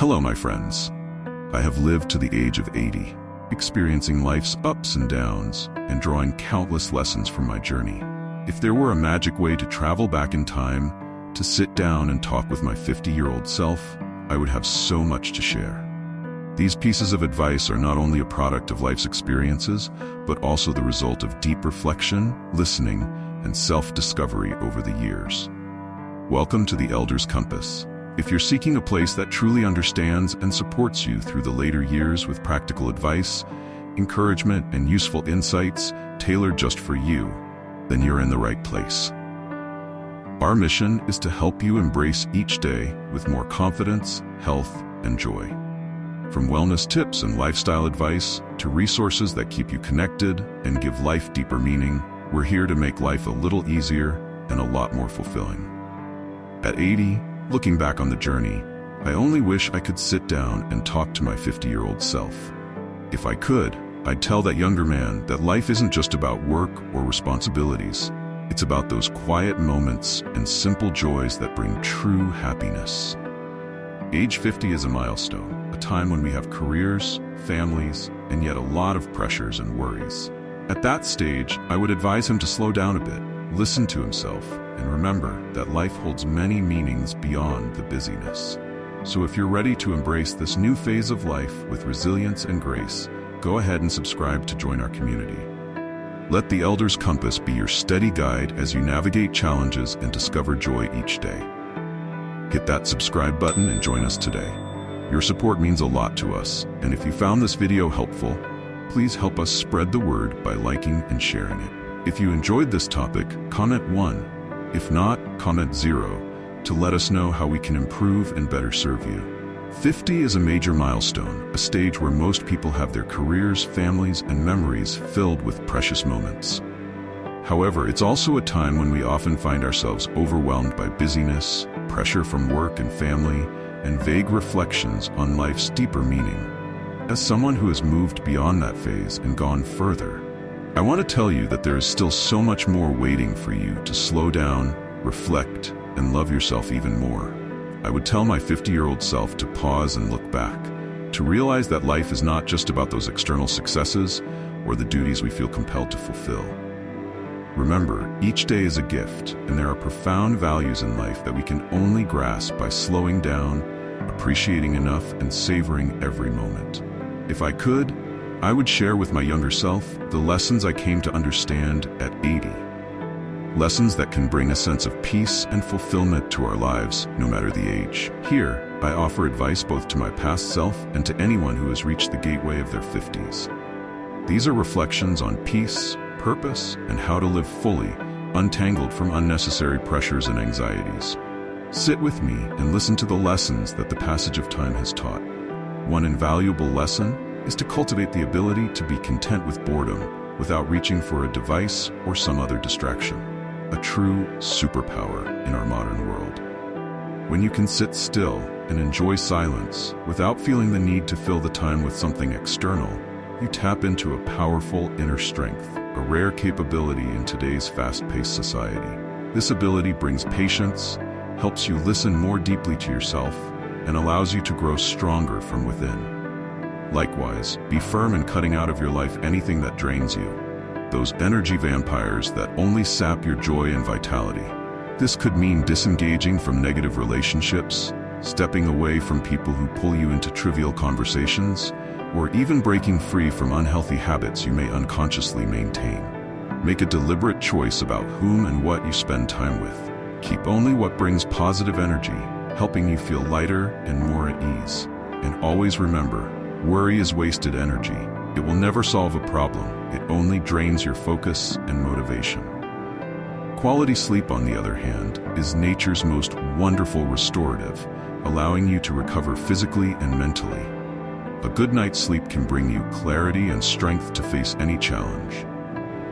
Hello, my friends. I have lived to the age of 80, experiencing life's ups and downs and drawing countless lessons from my journey. If there were a magic way to travel back in time, to sit down and talk with my 50-year-old self, I would have so much to share. These pieces of advice are not only a product of life's experiences, but also the result of deep reflection, listening, and self-discovery over the years. Welcome to the Elder's Compass. If you're seeking a place that truly understands and supports you through the later years with practical advice, encouragement, and useful insights tailored just for you, then you're in the right place. Our mission is to help you embrace each day with more confidence, health, and joy. From wellness tips and lifestyle advice to resources that keep you connected and give life deeper meaning, we're here to make life a little easier and a lot more fulfilling. At 80, looking back on the journey, I only wish I could sit down and talk to my 50-year-old self. If I could, I'd tell that younger man that life isn't just about work or responsibilities. It's about those quiet moments and simple joys that bring true happiness. Age 50 is a milestone, a time when we have careers, families, and yet a lot of pressures and worries. At that stage, I would advise him to slow down a bit, listen to himself, and remember that life holds many meanings beyond the busyness. So if you're ready to embrace this new phase of life with resilience and grace, go ahead and subscribe to join our community. Let the Elder's Compass be your steady guide as you navigate challenges and discover joy each day. Hit that subscribe button and join us today. Your support means a lot to us, and if you found this video helpful, please help us spread the word by liking and sharing it. If you enjoyed this topic, comment 1. If not, comment 0 to let us know how we can improve and better serve you. 50 is a major milestone, a stage where most people have their careers, families, and memories filled with precious moments. However, it's also a time when we often find ourselves overwhelmed by busyness, pressure from work and family, and vague reflections on life's deeper meaning. As someone who has moved beyond that phase and gone further, I want to tell you that there is still so much more waiting for you to slow down, reflect, and love yourself even more. I would tell my 50-year-old self to pause and look back, to realize that life is not just about those external successes or the duties we feel compelled to fulfill. Remember, each day is a gift, and there are profound values in life that we can only grasp by slowing down, appreciating enough, and savoring every moment. If I could, I would share with my younger self the lessons I came to understand at 80. Lessons that can bring a sense of peace and fulfillment to our lives, no matter the age. Here, I offer advice both to my past self and to anyone who has reached the gateway of their 50s. These are reflections on peace, purpose, and how to live fully, untangled from unnecessary pressures and anxieties. Sit with me and listen to the lessons that the passage of time has taught. One invaluable lesson is to cultivate the ability to be content with boredom without reaching for a device or some other distraction. A true superpower in our modern world. When you can sit still and enjoy silence without feeling the need to fill the time with something external, you tap into a powerful inner strength, a rare capability in today's fast-paced society. This ability brings patience, helps you listen more deeply to yourself, and allows you to grow stronger from within. Likewise, be firm in cutting out of your life anything that drains you, those energy vampires that only sap your joy and vitality. This could mean disengaging from negative relationships, stepping away from people who pull you into trivial conversations, or even breaking free from unhealthy habits you may unconsciously maintain. Make a deliberate choice about whom and what you spend time with. Keep only what brings positive energy, helping you feel lighter and more at ease. And always remember, worry is wasted energy. It will never solve a problem. It only drains your focus and motivation. Quality sleep, on the other hand, is nature's most wonderful restorative, allowing you to recover physically and mentally. A good night's sleep can bring you clarity and strength to face any challenge.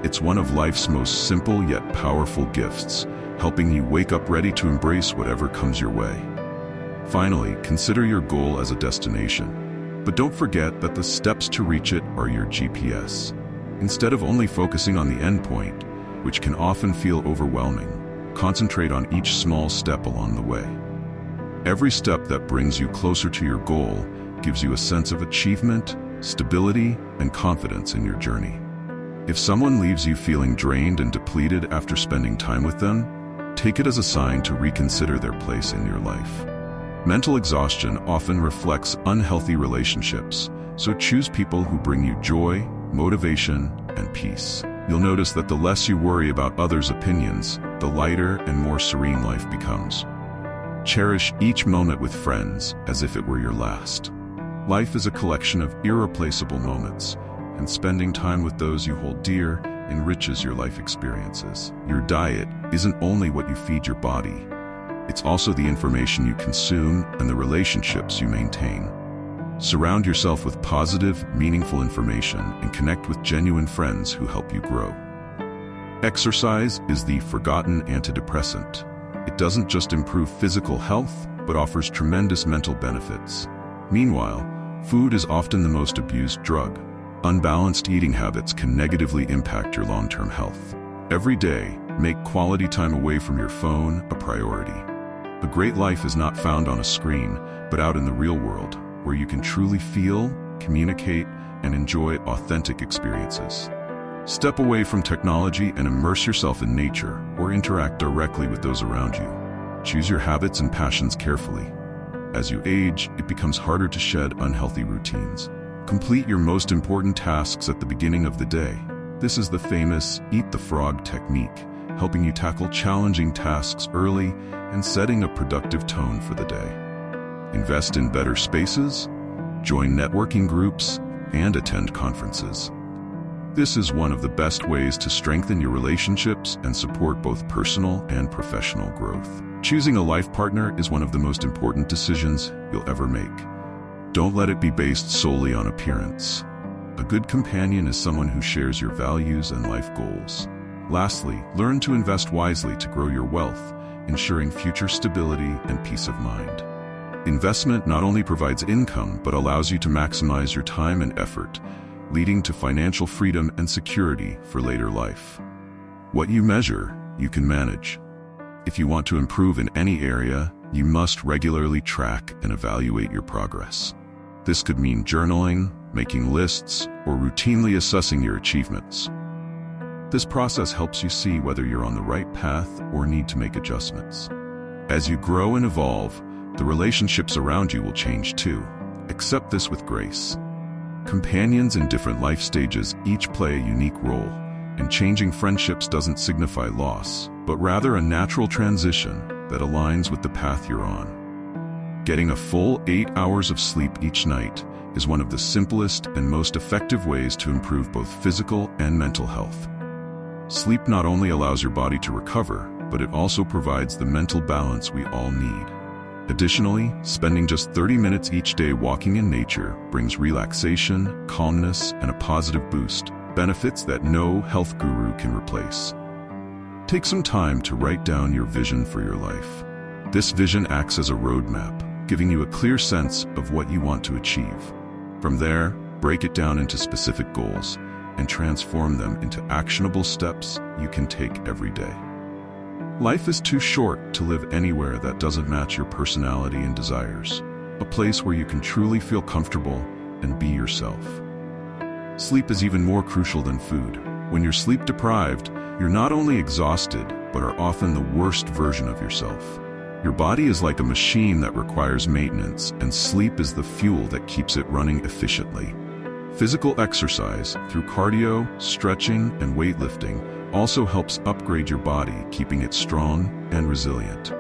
It's one of life's most simple yet powerful gifts, helping you wake up ready to embrace whatever comes your way. Finally, consider your goal as a destination. But don't forget that the steps to reach it are your GPS. Instead of only focusing on the endpoint, which can often feel overwhelming, concentrate on each small step along the way. Every step that brings you closer to your goal gives you a sense of achievement, stability, and confidence in your journey. If someone leaves you feeling drained and depleted after spending time with them, take it as a sign to reconsider their place in your life. Mental exhaustion often reflects unhealthy relationships, so choose people who bring you joy, motivation, and peace. You'll notice that the less you worry about others' opinions, the lighter and more serene life becomes. Cherish each moment with friends as if it were your last. Life is a collection of irreplaceable moments, and spending time with those you hold dear enriches your life experiences. Your diet isn't only what you feed your body, it's also the information you consume and the relationships you maintain. Surround yourself with positive, meaningful information and connect with genuine friends who help you grow. Exercise is the forgotten antidepressant. It doesn't just improve physical health, but offers tremendous mental benefits. Meanwhile, food is often the most abused drug. Unbalanced eating habits can negatively impact your long-term health. Every day, make quality time away from your phone a priority. A great life is not found on a screen, but out in the real world, where you can truly feel, communicate, and enjoy authentic experiences. Step away from technology and immerse yourself in nature, or interact directly with those around you. Choose your habits and passions carefully. As you age, it becomes harder to shed unhealthy routines. Complete your most important tasks at the beginning of the day. This is the famous eat the frog technique, helping you tackle challenging tasks early and setting a productive tone for the day. Invest in better spaces, join networking groups, and attend conferences. This is one of the best ways to strengthen your relationships and support both personal and professional growth. Choosing a life partner is one of the most important decisions you'll ever make. Don't let it be based solely on appearance. A good companion is someone who shares your values and life goals. Lastly, learn to invest wisely to grow your wealth, ensuring future stability and peace of mind. Investment not only provides income, but allows you to maximize your time and effort, leading to financial freedom and security for later life. What you measure, you can manage. If you want to improve in any area, you must regularly track and evaluate your progress. This could mean journaling, making lists, or routinely assessing your achievements. This process helps you see whether you're on the right path or need to make adjustments. As you grow and evolve, the relationships around you will change too. Accept this with grace. Companions in different life stages each play a unique role, and changing friendships doesn't signify loss, but rather a natural transition that aligns with the path you're on. Getting a full 8 hours of sleep each night is one of the simplest and most effective ways to improve both physical and mental health. Sleep not only allows your body to recover, but it also provides the mental balance we all need. Additionally, spending just 30 minutes each day walking in nature brings relaxation, calmness, and a positive boost, benefits that no health guru can replace. Take some time to write down your vision for your life. This vision acts as a roadmap, giving you a clear sense of what you want to achieve. From there, break it down into specific goals and transform them into actionable steps you can take every day. Life is too short to live anywhere that doesn't match your personality and desires, a place where you can truly feel comfortable and be yourself. Sleep is even more crucial than food. When you're sleep deprived, you're not only exhausted, but are often the worst version of yourself. Your body is like a machine that requires maintenance, and sleep is the fuel that keeps it running efficiently. Physical exercise, through cardio, stretching, and weightlifting, also helps upgrade your body, keeping it strong and resilient.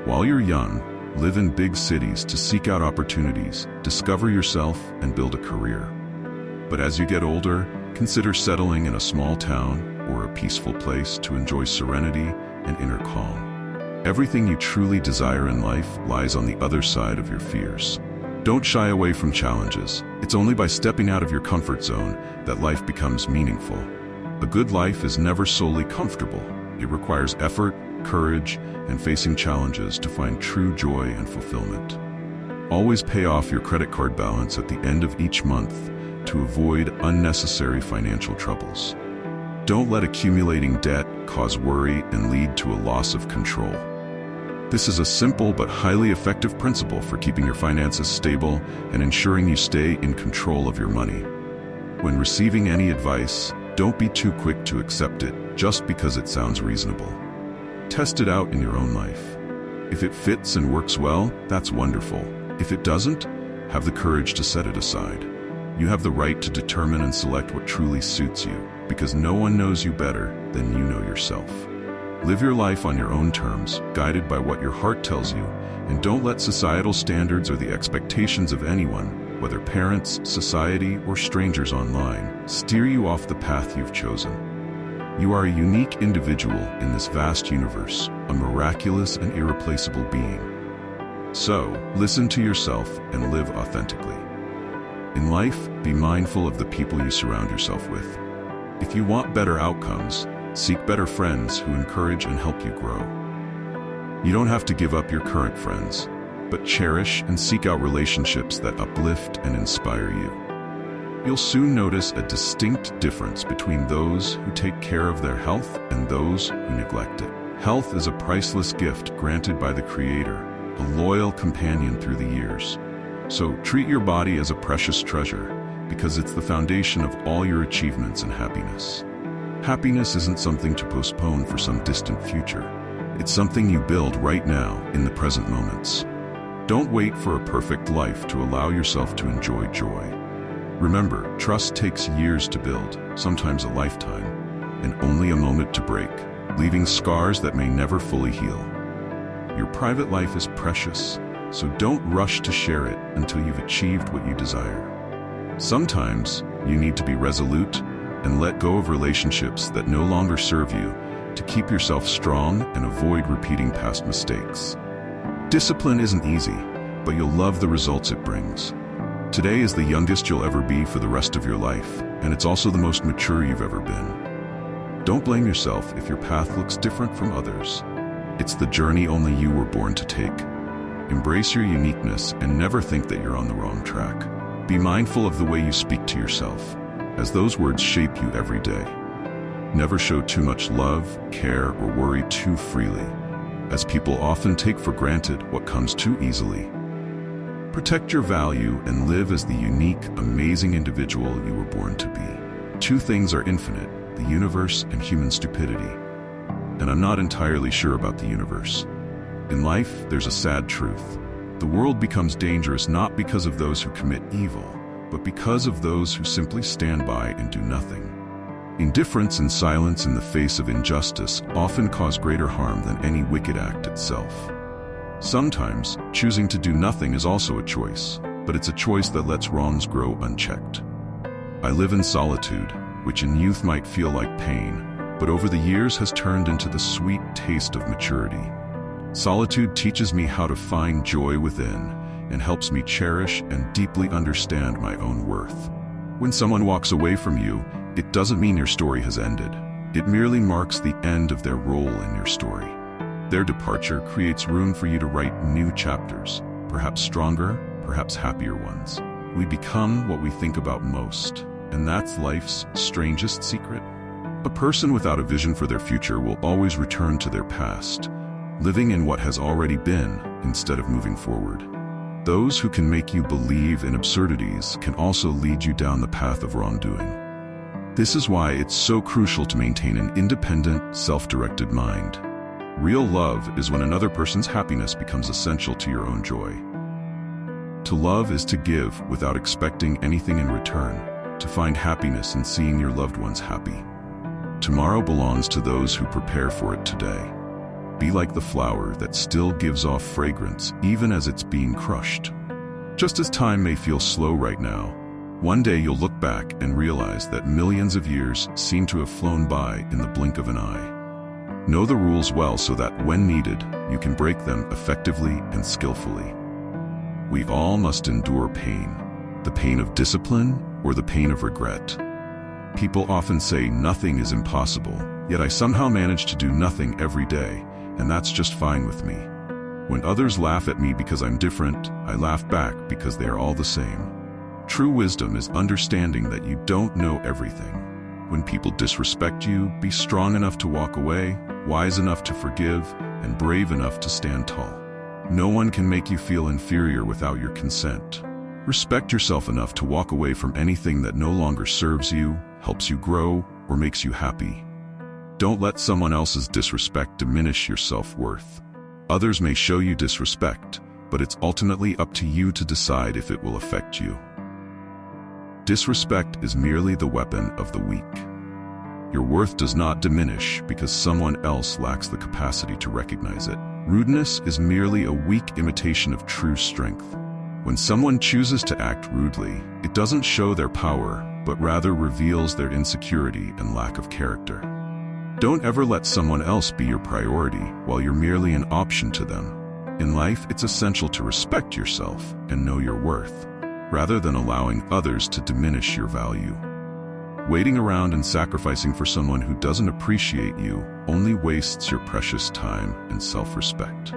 While you're young, live in big cities to seek out opportunities, discover yourself, and build a career. But as you get older, consider settling in a small town or a peaceful place to enjoy serenity and inner calm. Everything you truly desire in life lies on the other side of your fears. Don't shy away from challenges. It's only by stepping out of your comfort zone that life becomes meaningful. A good life is never solely comfortable. It requires effort, courage, and facing challenges to find true joy and fulfillment. Always pay off your credit card balance at the end of each month to avoid unnecessary financial troubles. Don't let accumulating debt cause worry and lead to a loss of control. This is a simple but highly effective principle for keeping your finances stable and ensuring you stay in control of your money. When receiving any advice, don't be too quick to accept it just because it sounds reasonable. Test it out in your own life. If it fits and works well, that's wonderful. If it doesn't, have the courage to set it aside. You have the right to determine and select what truly suits you, because no one knows you better than you know yourself. Live your life on your own terms, guided by what your heart tells you, and don't let societal standards or the expectations of anyone, whether parents, society, or strangers online, steer you off the path you've chosen. You are a unique individual in this vast universe, a miraculous and irreplaceable being. So, listen to yourself and live authentically. In life, be mindful of the people you surround yourself with. If you want better outcomes, seek better friends who encourage and help you grow. You don't have to give up your current friends, but cherish and seek out relationships that uplift and inspire you. You'll soon notice a distinct difference between those who take care of their health and those who neglect it. Health is a priceless gift granted by the Creator, a loyal companion through the years. So treat your body as a precious treasure, because it's the foundation of all your achievements and happiness. Happiness isn't something to postpone for some distant future. It's something you build right now in the present moments. Don't wait for a perfect life to allow yourself to enjoy joy. Remember, trust takes years to build, sometimes a lifetime, and only a moment to break, leaving scars that may never fully heal. Your private life is precious, so don't rush to share it until you've achieved what you desire. Sometimes, you need to be resolute and let go of relationships that no longer serve you to keep yourself strong and avoid repeating past mistakes. Discipline isn't easy, but you'll love the results it brings. Today is the youngest you'll ever be for the rest of your life, and it's also the most mature you've ever been. Don't blame yourself if your path looks different from others. It's the journey only you were born to take. Embrace your uniqueness and never think that you're on the wrong track. Be mindful of the way you speak to yourself, as those words shape you every day. Never show too much love, care, or worry too freely, as people often take for granted what comes too easily. Protect your value and live as the unique, amazing individual you were born to be. Two things are infinite, the universe and human stupidity. And I'm not entirely sure about the universe. In life, there's a sad truth. The world becomes dangerous not because of those who commit evil, but because of those who simply stand by and do nothing. Indifference and silence in the face of injustice often cause greater harm than any wicked act itself. Sometimes, choosing to do nothing is also a choice, but it's a choice that lets wrongs grow unchecked. I live in solitude, which in youth might feel like pain, but over the years has turned into the sweet taste of maturity. Solitude teaches me how to find joy within and helps me cherish and deeply understand my own worth. When someone walks away from you, it doesn't mean your story has ended. It merely marks the end of their role in your story. Their departure creates room for you to write new chapters, perhaps stronger, perhaps happier ones. We become what we think about most, and that's life's strangest secret. A person without a vision for their future will always return to their past, living in what has already been instead of moving forward. Those who can make you believe in absurdities can also lead you down the path of wrongdoing. This is why it's so crucial to maintain an independent, self-directed mind. Real love is when another person's happiness becomes essential to your own joy. To love is to give without expecting anything in return, to find happiness in seeing your loved ones happy. Tomorrow belongs to those who prepare for it today. Be like the flower that still gives off fragrance even as it's being crushed. Just as time may feel slow right now, one day you'll look back and realize that millions of years seem to have flown by in the blink of an eye. Know the rules well so that when needed, you can break them effectively and skillfully. We all must endure pain, the pain of discipline or the pain of regret. People often say nothing is impossible, yet I somehow manage to do nothing every day, and that's just fine with me. When others laugh at me because I'm different, I laugh back because they are all the same. True wisdom is understanding that you don't know everything. When people disrespect you, be strong enough to walk away, wise enough to forgive, and brave enough to stand tall. No one can make you feel inferior without your consent. Respect yourself enough to walk away from anything that no longer serves you, helps you grow, or makes you happy. Don't let someone else's disrespect diminish your self-worth. Others may show you disrespect, but it's ultimately up to you to decide if it will affect you. Disrespect is merely the weapon of the weak. Your worth does not diminish because someone else lacks the capacity to recognize it. Rudeness is merely a weak imitation of true strength. When someone chooses to act rudely, it doesn't show their power, but rather reveals their insecurity and lack of character. Don't ever let someone else be your priority while you're merely an option to them. In life, it's essential to respect yourself and know your worth, rather than allowing others to diminish your value. Waiting around and sacrificing for someone who doesn't appreciate you only wastes your precious time and self-respect.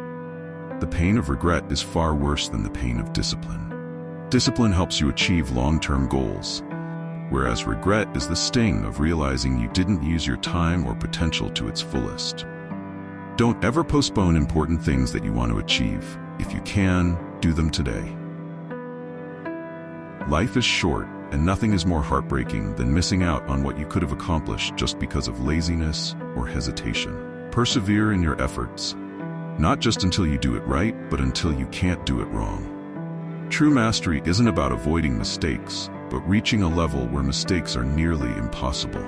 The pain of regret is far worse than the pain of discipline. Discipline helps you achieve long-term goals, whereas regret is the sting of realizing you didn't use your time or potential to its fullest. Don't ever postpone important things that you want to achieve. If you can, do them today. Life is short, and nothing is more heartbreaking than missing out on what you could have accomplished just because of laziness or hesitation. Persevere in your efforts, not just until you do it right, but until you can't do it wrong. True mastery isn't about avoiding mistakes, but reaching a level where mistakes are nearly impossible.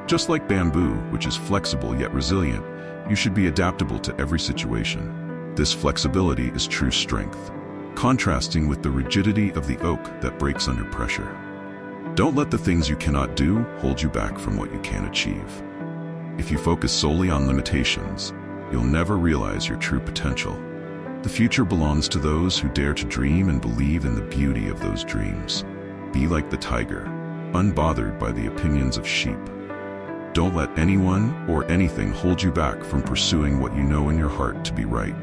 Just like bamboo, which is flexible yet resilient, you should be adaptable to every situation. This flexibility is true strength, contrasting with the rigidity of the oak that breaks under pressure. Don't let the things you cannot do hold you back from what you can achieve. If you focus solely on limitations, you'll never realize your true potential. The future belongs to those who dare to dream and believe in the beauty of those dreams. Be like the tiger, unbothered by the opinions of sheep. Don't let anyone or anything hold you back from pursuing what you know in your heart to be right.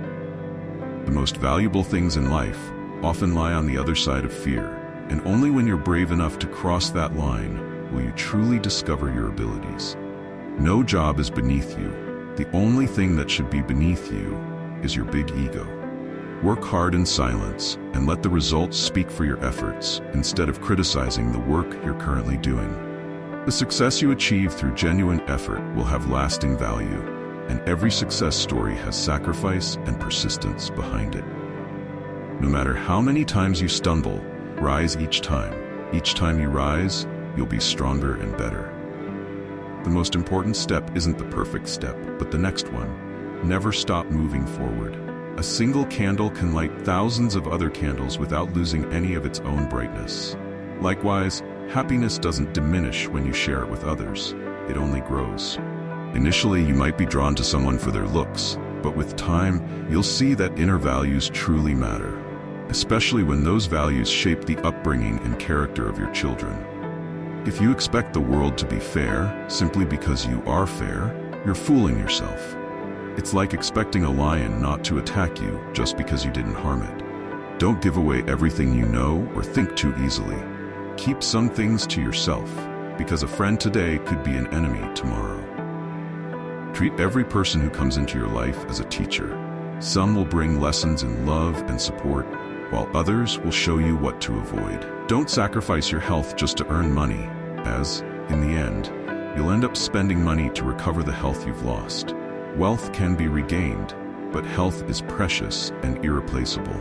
The most valuable things in life often lie on the other side of fear, and only when you're brave enough to cross that line will you truly discover your abilities. No job is beneath you. The only thing that should be beneath you is your big ego. Work hard in silence and let the results speak for your efforts instead of criticizing the work you're currently doing. The success you achieve through genuine effort will have lasting value, and every success story has sacrifice and persistence behind it. No matter how many times you stumble, rise each time. Each time you rise, you'll be stronger and better. The most important step isn't the perfect step, but the next one. Never stop moving forward. A single candle can light thousands of other candles without losing any of its own brightness. Likewise, happiness doesn't diminish when you share it with others. It only grows. Initially, you might be drawn to someone for their looks, but with time, you'll see that inner values truly matter, especially when those values shape the upbringing and character of your children. If you expect the world to be fair simply because you are fair, you're fooling yourself. It's like expecting a lion not to attack you just because you didn't harm it. Don't give away everything you know or think too easily. Keep some things to yourself, because a friend today could be an enemy tomorrow. Treat every person who comes into your life as a teacher. Some will bring lessons in love and support, while others will show you what to avoid. Don't sacrifice your health just to earn money, as, in the end, you'll end up spending money to recover the health you've lost. Wealth can be regained, but health is precious and irreplaceable.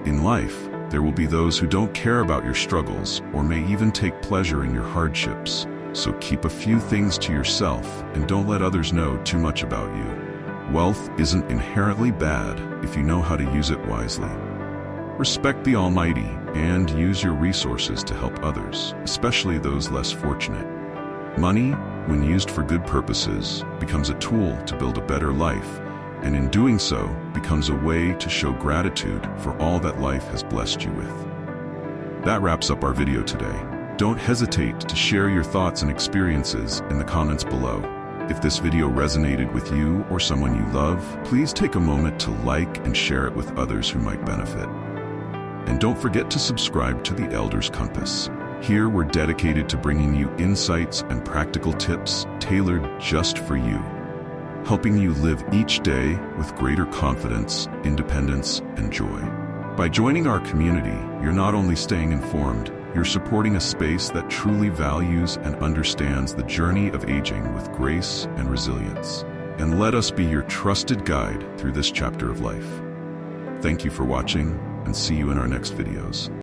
In life, there will be those who don't care about your struggles or may even take pleasure in your hardships. So keep a few things to yourself and don't let others know too much about you. Wealth isn't inherently bad if you know how to use it wisely. Respect the Almighty and use your resources to help others, especially those less fortunate. Money, when used for good purposes, becomes a tool to build a better life, and in doing so, becomes a way to show gratitude for all that life has blessed you with. That wraps up our video today. Don't hesitate to share your thoughts and experiences in the comments below. If this video resonated with you or someone you love, please take a moment to like and share it with others who might benefit. And don't forget to subscribe to the Elder's Compass. Here we're dedicated to bringing you insights and practical tips tailored just for you. helping you live each day with greater confidence, independence, and joy. By joining our community, you're not only staying informed, you're supporting a space that truly values and understands the journey of aging with grace and resilience. And let us be your trusted guide through this chapter of life. Thank you for watching, and see you in our next videos.